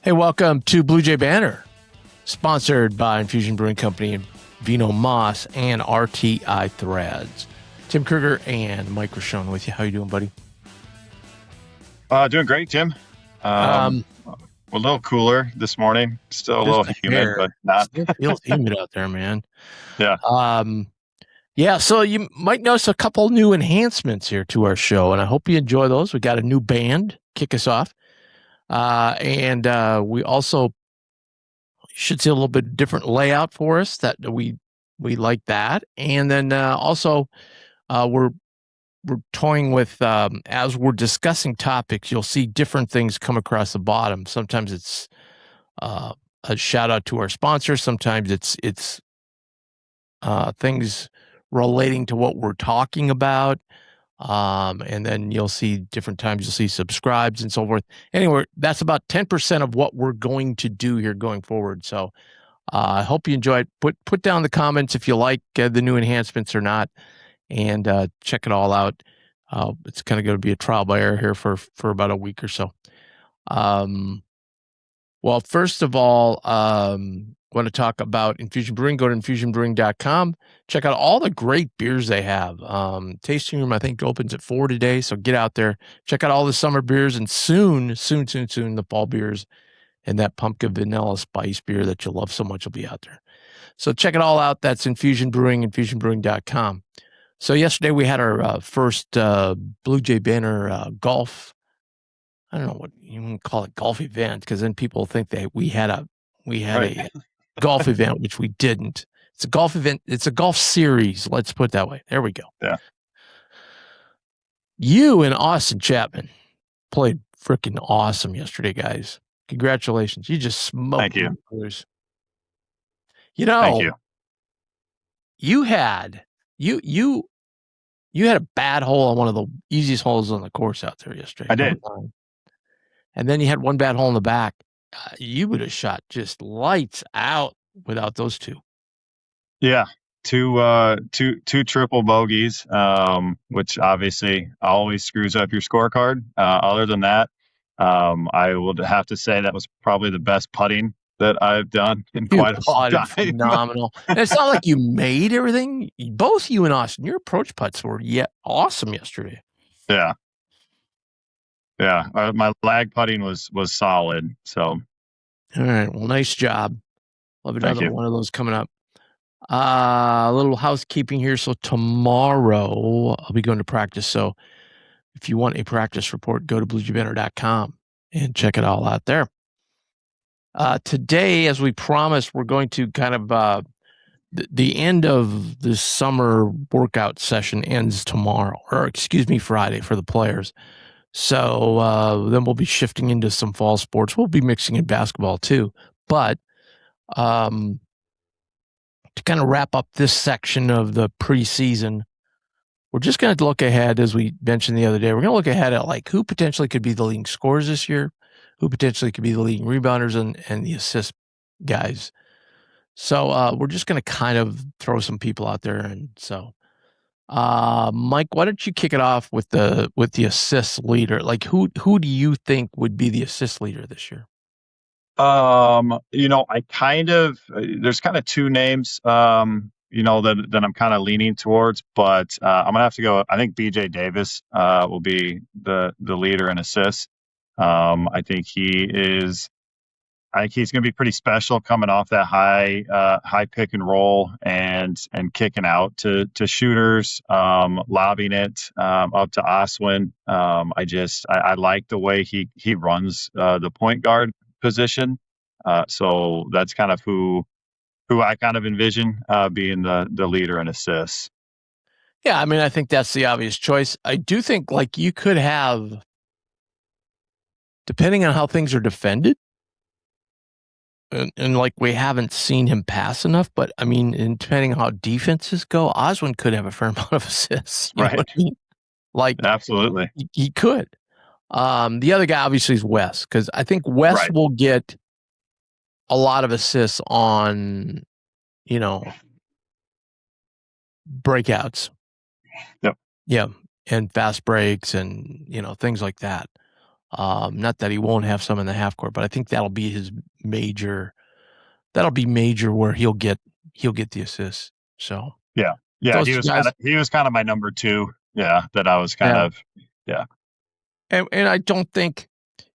Hey, welcome to Blue Jay Banner, sponsored by Infusion Brewing Company and Vino Moss and RTI Threads. Tim Kruger and Mike Rochon with you. How you doing, buddy? Doing great, Jim. We're a little cooler this morning. Still a little humid, but not. Still feels humid out there, man. Yeah. Yeah, so you might notice a couple new enhancements here to our show, and I hope you enjoy those. We got a new band kick us off. And we also should see a little bit different layout for us that we like that. And then also we're toying with as we're discussing topics, you'll see different things come across the bottom. Sometimes it's a shout out to our sponsors. Sometimes it's things relating to what we're talking about. And then you'll see different times, you'll see subscribes and so forth. Anyway, that's about 10% of what we're going to do here going forward. So I hope you enjoy it. Put down the comments if you like the new enhancements or not, and check it all out. It's kind of going to be a trial by error here for about a week or so. Well, first of all, want to talk about Infusion Brewing. Go to infusionbrewing.com. Check out all the great beers they have. Tasting room, I think, opens at 4 today, so get out there. Check out all the summer beers, and soon, the fall beers and that pumpkin vanilla spice beer that you love so much will be out there. So check it all out. That's Infusion Brewing, infusionbrewing.com. So yesterday we had our first Blue Jay Banner golf. I don't know what you can call it, golf event, because then people think that we had a golf event, which we didn't. It's a golf event. It's a golf series. Let's put it that way. There we go. Yeah. You and Austin Chapman played freaking awesome yesterday, guys. Congratulations. You just smoked. Thank you. You know, thank you. You had a bad hole on one of the easiest holes on the course out there yesterday. I did. And then you had one bad hole in the back. You would have shot just lights out without those two. Yeah. Two triple bogeys, which obviously always screws up your scorecard. Other than that, I would have to say that was probably the best putting that I've done in quite a long time. Phenomenal. And it's not like you made everything. Both you and Austin, your approach putts were awesome yesterday. Yeah. Yeah. My lag putting was solid. So. All right. Well, nice job. Love another one of those coming up. A little housekeeping here. So tomorrow I'll be going to practice. So if you want a practice report, go to bluejaybanner.com and check it all out there. Today, as we promised, we're going to kind of the end of the summer workout session ends tomorrow, or excuse me, Friday for the players. So then we'll be shifting into some fall sports. We'll be mixing in basketball too. But to kind of wrap up this section of the preseason, we're just going to look ahead, as we mentioned the other day. We're going to look ahead at like who potentially could be the leading scorers this year, who potentially could be the leading rebounders and the assist guys. So we're just going to kind of throw some people out there. And so, Mike, why don't you kick it off with the assist leader? Like who do you think would be the assist leader this year? I kind of, there's kind of two names, that I'm kind of leaning towards, but I'm gonna have to go. I think BJ Davis will be the leader in assists. I think he's going to be pretty special coming off that high pick and roll and kicking out to shooters, lobbing it up to Oswin. I like the way he runs the point guard position. So that's kind of who I kind of envision being the leader in assists. Yeah, I mean, I think that's the obvious choice. I do think like you could have, depending on how things are defended, and like we haven't seen him pass enough, but I mean, and depending on how defenses go, Oswin could have a fair amount of assists. You know what I mean? Like absolutely, he could. The other guy obviously is Wes, because I think Wes will get a lot of assists on, breakouts. Yep. Yeah, and fast breaks and things like that. Not that he won't have some in the half court, but I think that'll be his major. That'll be major where he'll get the assists. So Yeah. Yeah. those two guys, He was kind of my number two. Yeah. That I was kind yeah. of, yeah. And I don't think,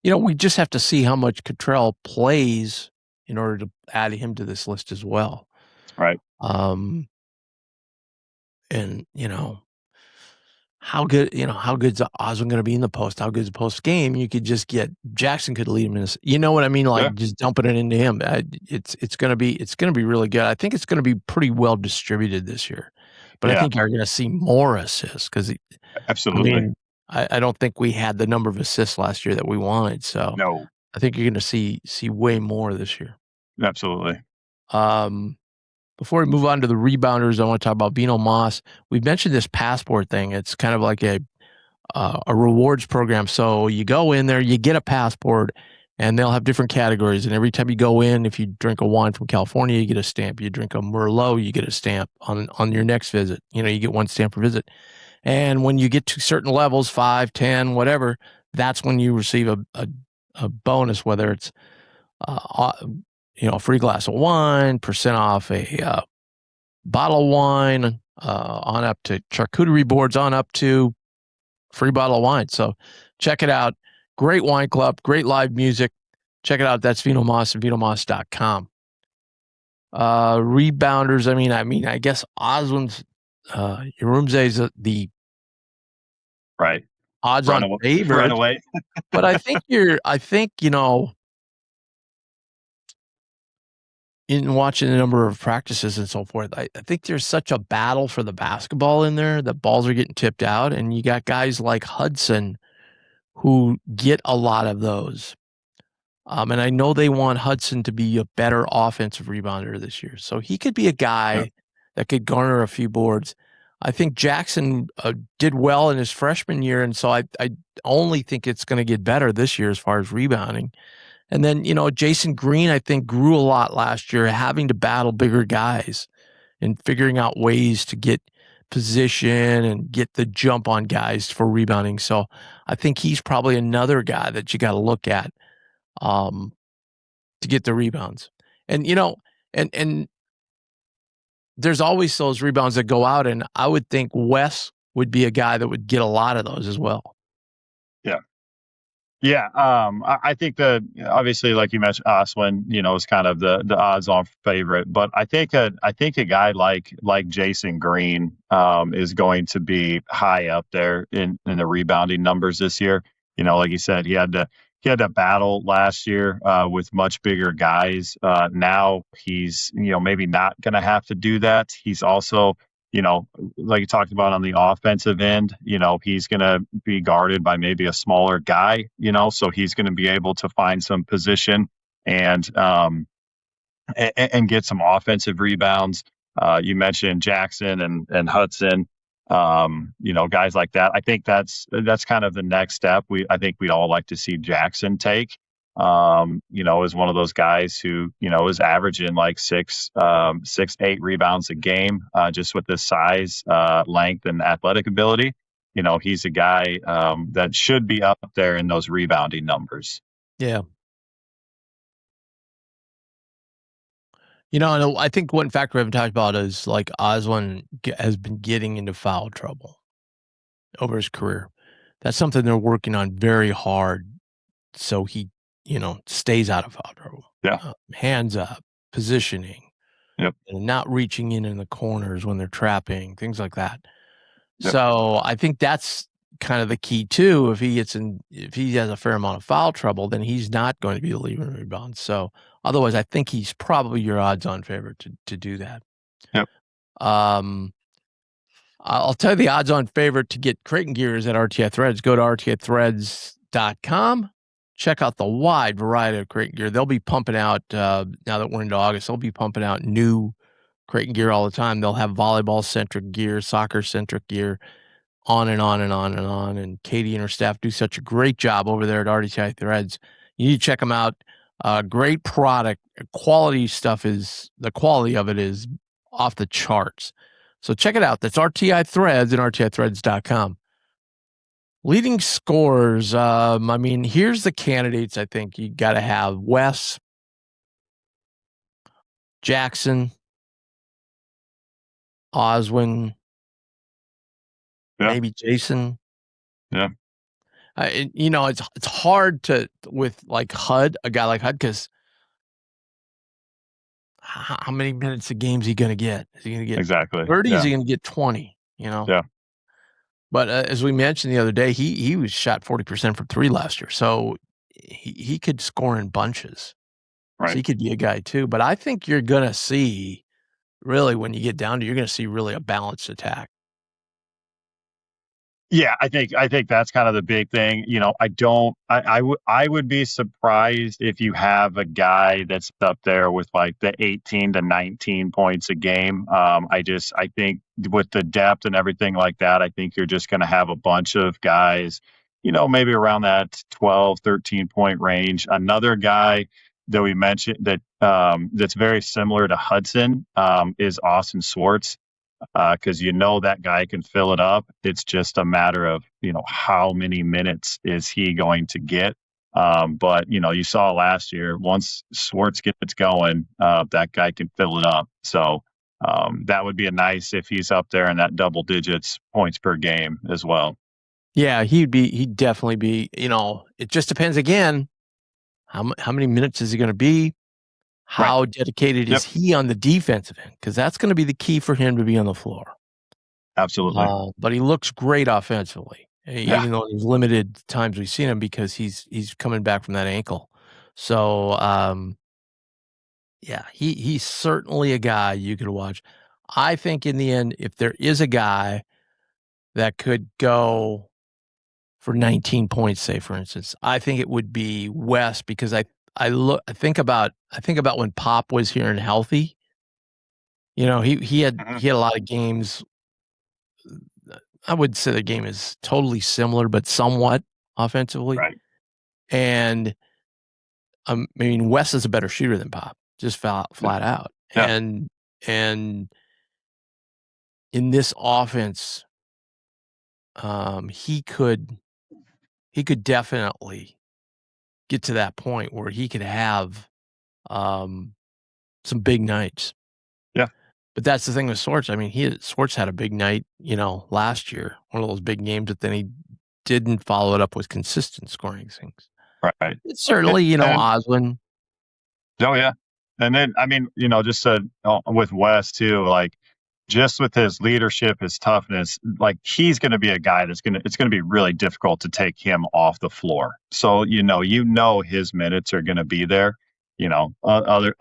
we just have to see how much Cottrell plays in order to add him to this list as well. Right. And how good's Oswin going to be in the post? How good's the post game? You could just get Jackson could lead him in this. You know what I mean? Like Yeah. just dumping it into him. It's going to be really good. I think it's going to be pretty well distributed this year, but I Yeah. think you're going to see more assists because Absolutely. I don't think we had the number of assists last year that we wanted. So No. I think you're going to see way more this year. Absolutely. Before we move on to the rebounders, I want to talk about Vino Moss. We've mentioned this passport thing. It's kind of like a rewards program. So you go in there, you get a passport, and they'll have different categories. And every time you go in, if you drink a wine from California, you get a stamp. You drink a Merlot, you get a stamp on your next visit. You get one stamp per visit. And when you get to certain levels, 5, 10, whatever, that's when you receive a bonus, whether it's a free glass of wine, percent off a bottle of wine, on up to charcuterie boards, on up to free bottle of wine. So check it out. Great wine club, great live music. Check it out. That's Vino Moss at VinoMoss.com. Rebounders. I guess Oswin's, Urumze's the Right. odds-on Run favorite. away. But I think in watching the number of practices and so forth, I think there's such a battle for the basketball in there. The balls are getting tipped out, and you got guys like Hudson who get a lot of those. And I know they want Hudson to be a better offensive rebounder this year. So he could be a guy Yeah. that could garner a few boards. I think Jackson did well in his freshman year, and so I only think it's going to get better this year as far as rebounding. And then, Jason Green, I think, grew a lot last year, having to battle bigger guys and figuring out ways to get position and get the jump on guys for rebounding. So I think he's probably another guy that you got to look at to get the rebounds. And, and there's always those rebounds that go out, and I would think Wes would be a guy that would get a lot of those as well. Yeah. Yeah, I think that obviously, like you mentioned, Oswin, is kind of the odds-on favorite. But I think a guy like Jason Green is going to be high up there in the rebounding numbers this year. Like you said, he had to battle last year with much bigger guys. Now he's maybe not going to have to do that. He's also like you talked about on the offensive end, he's going to be guarded by maybe a smaller guy, so he's going to be able to find some position and get some offensive rebounds. You mentioned Jackson and Hudson, guys like that. I think that's kind of the next step. I think we'd all like to see Jackson take. Is one of those guys who, is averaging like 8 rebounds a game, just with his size, length, and athletic ability. He's a guy that should be up there in those rebounding numbers. Yeah. And I think one factor we haven't talked about is like Oswin has been getting into foul trouble over his career. That's something they're working on very hard, so he, stays out of foul trouble. Yeah. Hands up, positioning, Yep. and not reaching in the corners when they're trapping, things like that. Yep. So I think that's kind of the key too. If he has a fair amount of foul trouble, then he's not going to be the leader in rebounds. So otherwise, I think he's probably your odds-on favorite to do that. Yep. I'll tell you the odds-on favorite to get Creighton gear is at RTI Threads. Go to rtithreads.com. Check out the wide variety of Creighton gear. They'll be pumping out, now that we're into August, they'll be pumping out new Creighton gear all the time. They'll have volleyball-centric gear, soccer-centric gear, on and on and on and on. And Katie and her staff do such a great job over there at RTI Threads. You need to check them out. Great product. Quality stuff the quality of it is off the charts. So check it out. That's RTI Threads and rtithreads.com. Leading scores. I mean, here's the candidates. I think you got to have Wes, Jackson, Oswin, Yeah. maybe Jason. Yeah. It's hard to with like HUD, a guy like HUD, because how many minutes a game is he going to get? Is he going to get Exactly. 30? Is Yeah. he going to get 20? You know. Yeah. But as we mentioned the other day, he was shot 40% from three last year, so he could score in bunches. So Right. he could be a guy too. But I think you're going to see really when you get down to, you're going to see really a balanced attack. Yeah, I think that's kind of the big thing. I would be surprised if you have a guy that's up there with like the 18 to 19 points a game. I think with the depth and everything like that, I think you're just going to have a bunch of guys, maybe around that 12, 13 point range. Another guy that we mentioned that's very similar to Hudson is Austin Swartz, because that guy can fill it up. It's just a matter of how many minutes is he going to get. But you saw last year, once Swartz gets going, that guy can fill it up. So that would be a nice if he's up there in that double digits points per game as well. Yeah, he'd definitely be. It just depends again. How many minutes is he going to be? Right. How dedicated Yep. is he on the defensive end? Because that's going to be the key for him to be on the floor. Absolutely. But he looks great offensively, Yeah. even though there's limited times we've seen him because he's coming back from that ankle. So yeah, he's certainly a guy you could watch. I think in the end, if there is a guy that could go for 19 points, say for instance, I think it would be West, because I think about when Pop was here and healthy. He had Mhm. a lot of games. I would say the game is totally similar, but somewhat offensively. Right. And I mean, Wes is a better shooter than Pop, just flat out. Yeah. And in this offense, he could definitely get to that point where he could have um, some big nights. Yeah. But that's the thing with Swartz. I mean, Swartz had a big night, last year, one of those big games, but then he didn't follow it up with consistent scoring things. Right. It's certainly, And Oswin. Oh yeah, and then I mean, just with West too, like just with his leadership, his toughness, like he's going to be a guy it's going to be really difficult to take him off the floor. So his minutes are going to be there. Other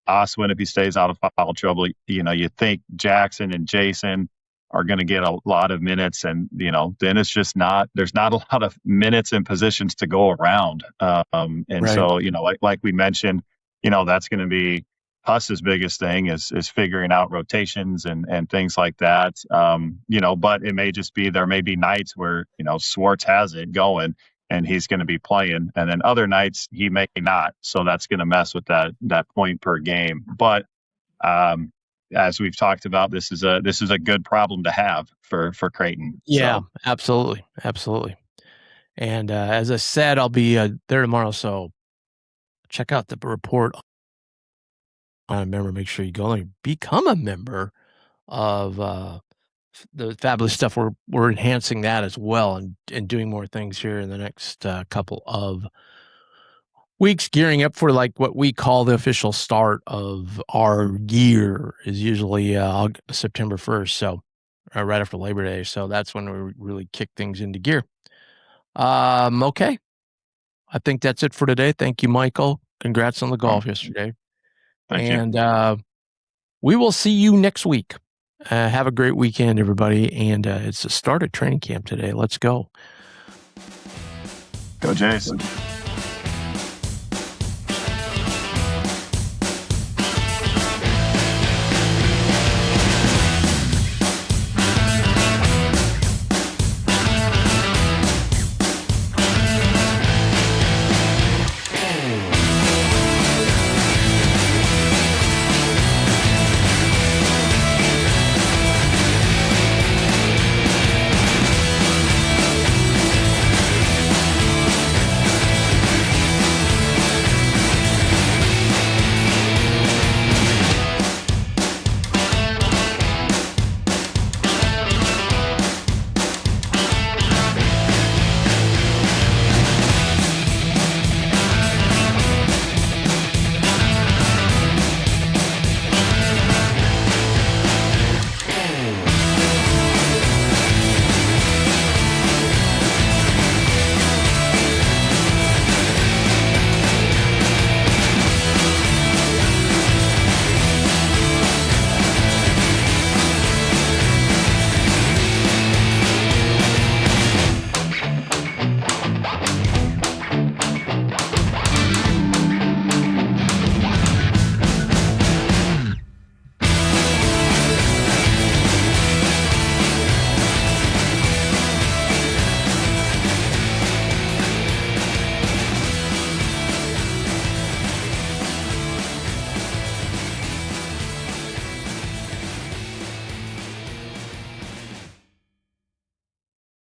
Oswin, if he stays out of foul trouble, you think Jackson and Jason are going to get a lot of minutes, and then it's just not. There's not a lot of minutes and positions to go around. And Right. so like we mentioned, that's going to be Huss's biggest thing is figuring out rotations and things like that. But it may just be there may be nights where Swartz has it going and he's going to be playing, and then other nights he may not. So that's going to mess with that point per game. But um, as we've talked about, this is a good problem to have for Creighton. Yeah, So absolutely. Absolutely. And as I said, I'll be there tomorrow. So check out the report on a member. Make sure you go and become a member of the fabulous stuff. We're enhancing that as well, and doing more things here in the next couple of weeks, gearing up for like what we call the official start of our year is usually September 1st. So right after Labor Day. So that's when we really kick things into gear. Okay. I think that's it for today. Thank you, Michael. Congrats on the golf yesterday. thank you. And we will see you next week. Have a great weekend, everybody. And it's the start of training camp today. Let's go. Go Jason.